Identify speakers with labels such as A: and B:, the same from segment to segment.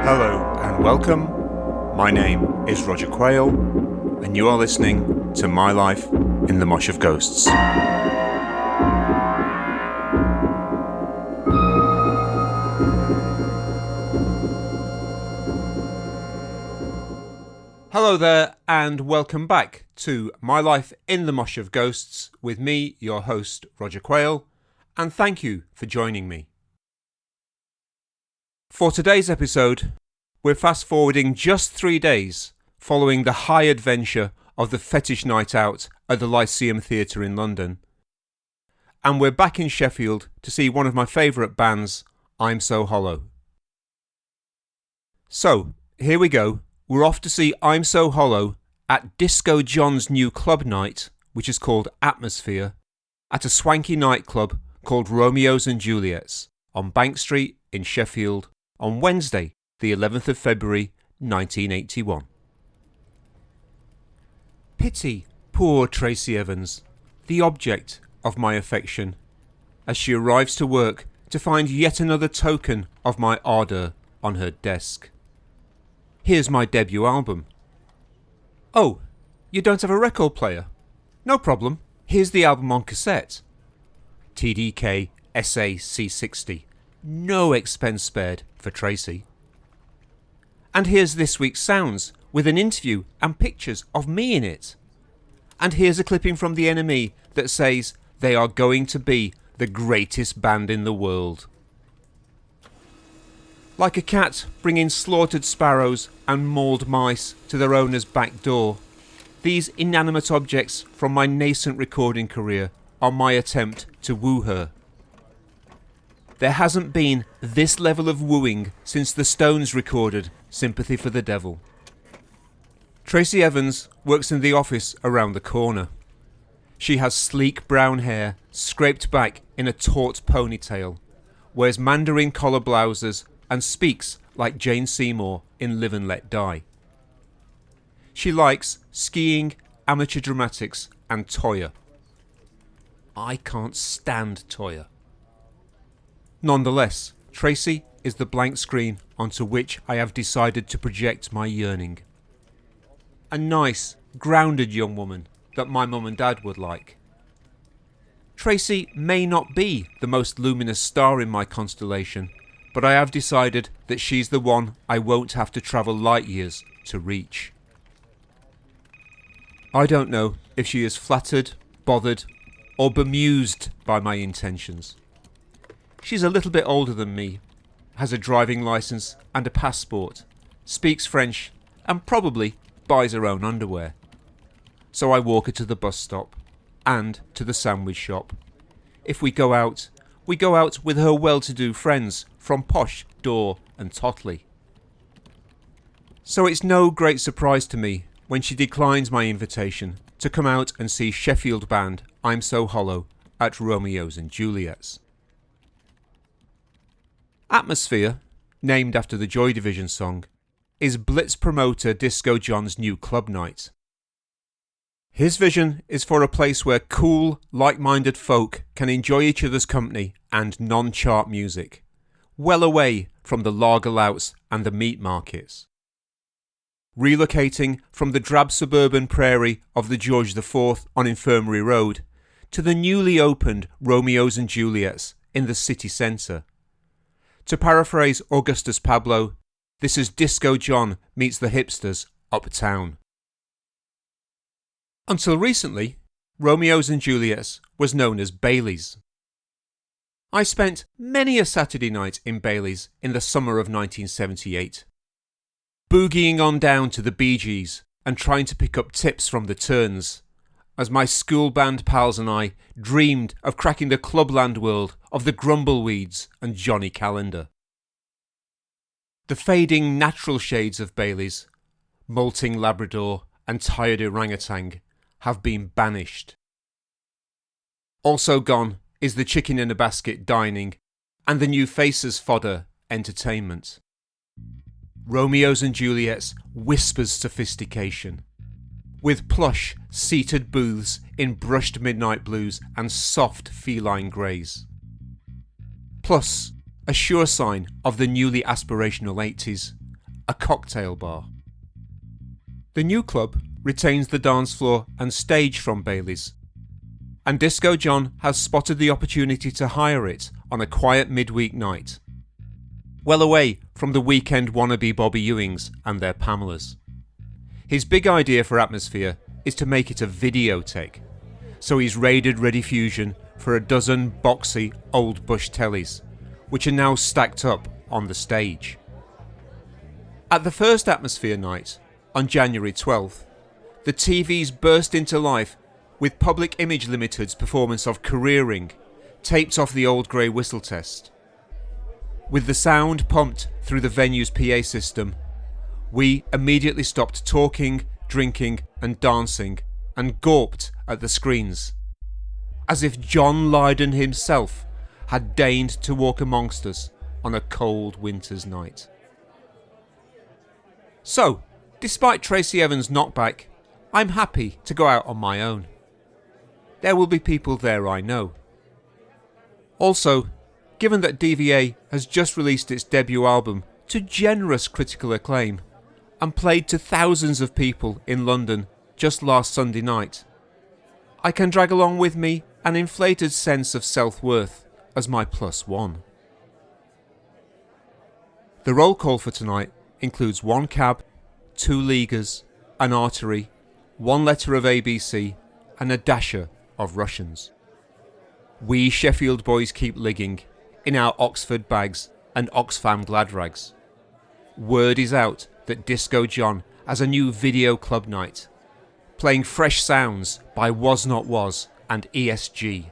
A: Hello and welcome. My name is Roger Quayle, and you are listening to My Life in the Mosh of Ghosts. Hello there, and welcome back to My Life in the Mosh of Ghosts with me, your host, Roger Quayle, and thank you for joining me. For today's episode, we're fast forwarding just 3 days following the high adventure of the Fetish Nite Out at the Lyceum Theatre in London. And we're back in Sheffield to see one of my favourite bands, I'm So Hollow. So, here we go. We're off to see I'm So Hollow at Disco John's new club night, which is called Atmosphere, at a swanky nightclub called Romeo's and Juliet's on Bank Street in Sheffield on Wednesday, the 11th of February 1981. Pity poor Tracy Evans, the object of my affection, as she arrives to work to find yet another token of my ardour on her desk. Here's my debut album. Oh, you don't have a record player? No problem, here's the album on cassette. TDK SA C60. No expense spared for Tracy. And here's this week's sounds with an interview and pictures of me in it. And here's a clipping from the NME that says they are going to be the greatest band in the world. Like a cat bringing slaughtered sparrows and mauled mice to their owner's back door, these inanimate objects from my nascent recording career are my attempt to woo her. There hasn't been this level of wooing since the Stones recorded Sympathy for the Devil. Tracy Evans works in the office around the corner. She has sleek brown hair scraped back in a taut ponytail, wears mandarin collar blouses and speaks like Jane Seymour in Live and Let Die. She likes skiing, amateur dramatics and Toyah. I can't stand Toyah. Nonetheless, Tracy is the blank screen onto which I have decided to project my yearning. A nice, grounded young woman that my mum and dad would like. Tracy may not be the most luminous star in my constellation, but I have decided that she's the one I won't have to travel light years to reach. I don't know if she is flattered, bothered, or bemused by my intentions. She's a little bit older than me, has a driving licence and a passport, speaks French, and probably buys her own underwear. So I walk her to the bus stop and to the sandwich shop. If we go out with her well-to-do friends from Posh, Dore and Totley. So it's no great surprise to me when she declines my invitation to come out and see Sheffield band I'm So Hollow at Romeo's and Juliet's. Atmosphere, named after the Joy Division song, is Blitz promoter Disco John's new club night. His vision is for a place where cool, like-minded folk can enjoy each other's company and non-chart music, well away from the lager louts and the meat markets. Relocating from the drab suburban prairie of the George IV on Infirmary Road to the newly opened Romeo's and Juliet's in the city centre. To paraphrase Augustus Pablo, this is Disco John meets the hipsters uptown. Until recently, Romeo's and Juliet's was known as Bailey's. I spent many a Saturday night in Bailey's in the summer of 1978, boogieing on down to the Bee Gees and trying to pick up tips from the turns, as my school band pals and I dreamed of cracking the clubland world of the Grumbleweeds and Johnny Calendar. The fading natural shades of Bailey's, molting Labrador and tired orangutan, have been banished. Also gone is the chicken in a basket dining and the new faces fodder entertainment. Romeo's and Juliet's whispers sophistication, with plush, seated booths in brushed midnight blues and soft feline greys. Plus, a sure sign of the newly aspirational 80s, a cocktail bar. The new club retains the dance floor and stage from Bailey's, and Disco John has spotted the opportunity to hire it on a quiet midweek night, well away from the weekend wannabe Bobby Ewings and their Pamelas. His big idea for atmosphere is to make it a videotheque, so he's raided Rediffusion for a dozen boxy old bush tellies, which are now stacked up on the stage. At the first Atmosphere night, on January 12th, the TVs burst into life with Public Image Limited's performance of Careering, taped off the old grey whistle test. With the sound pumped through the venue's PA system, we immediately stopped talking, drinking and dancing and gawped at the screens, as if John Lydon himself had deigned to walk amongst us on a cold winter's night. So, despite Tracy Evans' knockback, I'm happy to go out on my own. There will be people there I know. Also, given that DVA has just released its debut album to generous critical acclaim and played to thousands of people in London just last Sunday night, I can drag along with me an inflated sense of self-worth as my +1. The roll call for tonight includes 1 cab, 2 leaguers, an artery, 1 letter of ABC and a dasher of Russians. We Sheffield boys keep ligging in our Oxford bags and Oxfam gladrags. Word is out that Disco John has a new video club night, playing fresh sounds by Was Not Was and ESG.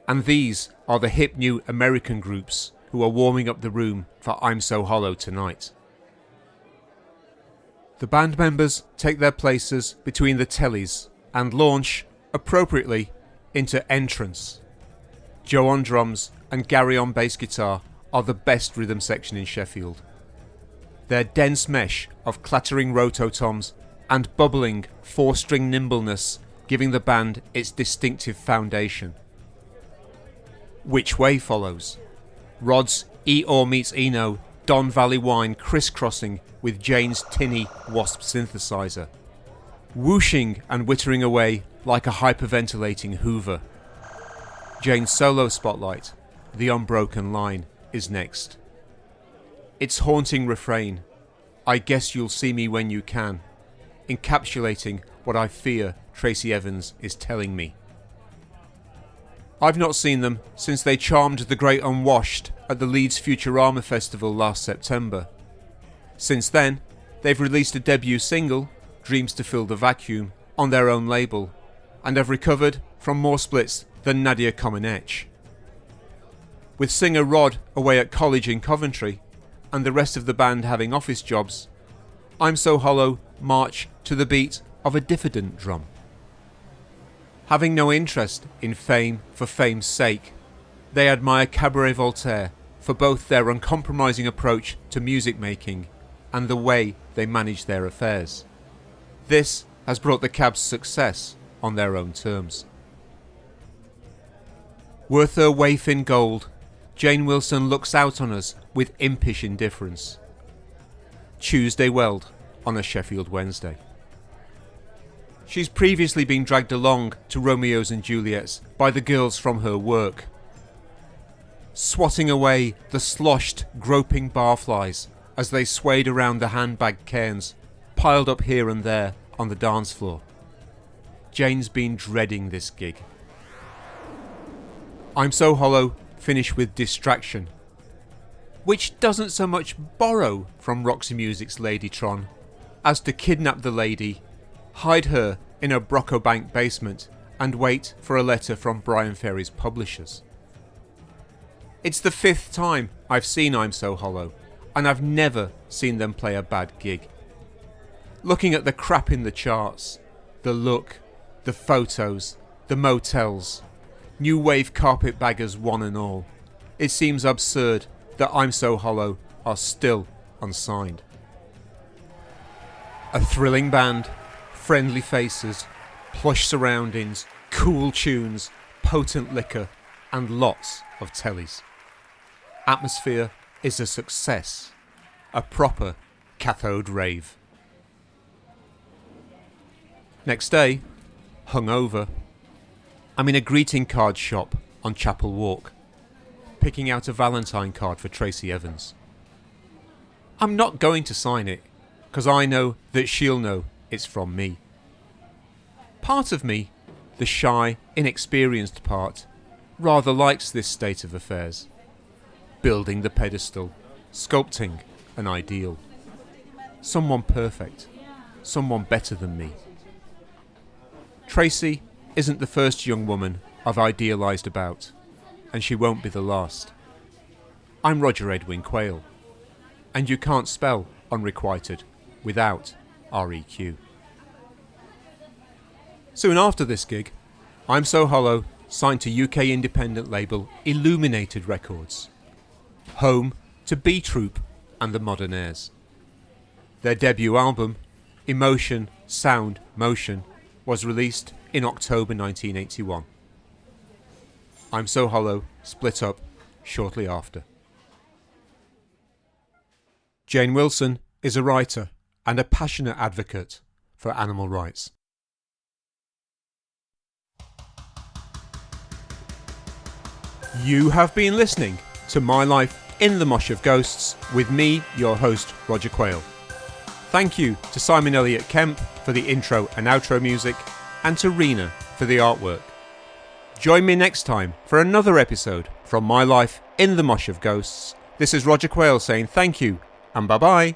A: And these are the hip new American groups who are warming up the room for I'm So Hollow tonight. The band members take their places between the tellies and launch, appropriately, into Entrance. Joe on drums and Gary on bass guitar are the best rhythm section in Sheffield. Their dense mesh of clattering rototoms and bubbling 4-string nimbleness giving the band its distinctive foundation. Which Way follows. Rod's E-Or meets Eno Don Valley Wine crisscrossing with Jane's tinny WASP synthesizer, whooshing and wittering away like a hyperventilating Hoover. Jane's solo spotlight, The Unbroken Line, is next. Its haunting refrain, I guess you'll see me when you can, encapsulating what I fear Tracy Evans is telling me. I've not seen them since they charmed the Great Unwashed at the Leeds Futurama Festival last September. Since then, they've released a debut single, Dreams to Fill the Vacuum, on their own label, and have recovered from more splits than Nadia Comaneci. With singer Rod away at college in Coventry, and the rest of the band having office jobs, I'm So Hollow march to the beat of a diffident drum. Having no interest in fame for fame's sake, they admire Cabaret Voltaire for both their uncompromising approach to music making and the way they manage their affairs. This has brought the Cabs success on their own terms. Worth her waif in gold, Jane Wilson looks out on us with impish indifference. Tuesday Weld on a Sheffield Wednesday. She's previously been dragged along to Romeos and Juliets by the girls from her work, swatting away the sloshed, groping barflies as they swayed around the handbag cairns piled up here and there on the dance floor. Jane's been dreading this gig. I'm So Hollow finish with Distraction, which doesn't so much borrow from Roxy Music's Ladytron as to kidnap the lady, hide her in a Broccobank basement and wait for a letter from Brian Ferry's publishers. It's the 5th time I've seen I'm So Hollow, and I've never seen them play a bad gig. Looking at the crap in the charts, the look, the photos, the motels, new wave carpetbaggers one and all, it seems absurd that I'm So Hollow are still unsigned. A thrilling band, friendly faces, plush surroundings, cool tunes, potent liquor, and lots of tellies. Atmosphere is a success, a proper cathode rave. Next day, hungover, I'm in a greeting card shop on Chapel Walk, picking out a Valentine card for Tracy Evans. I'm not going to sign it, because I know that she'll know it's from me. Part of me, the shy, inexperienced part, rather likes this state of affairs. Building the pedestal, sculpting an ideal. Someone perfect, someone better than me. Tracy isn't the first young woman I've idealised about, and she won't be the last. I'm Roger Edwin Quayle, and you can't spell unrequited without REQ. Soon after this gig, I'm So Hollow signed to UK independent label Illuminated Records, home to B Troop and the Modernaires. Their debut album, Emotion, Sound, Motion, was released in October 1981. I'm So Hollow split up shortly after. Jane Wilson is a writer and a passionate advocate for animal rights. You have been listening to My Life in the Mosh of Ghosts with me, your host, Roger Quayle. Thank you to Simon Elliott Kemp for the intro and outro music, and to Rionagh for the artwork. Join me next time for another episode from My Life in the Mosh of Ghosts. This is Roger Quayle saying thank you and bye-bye.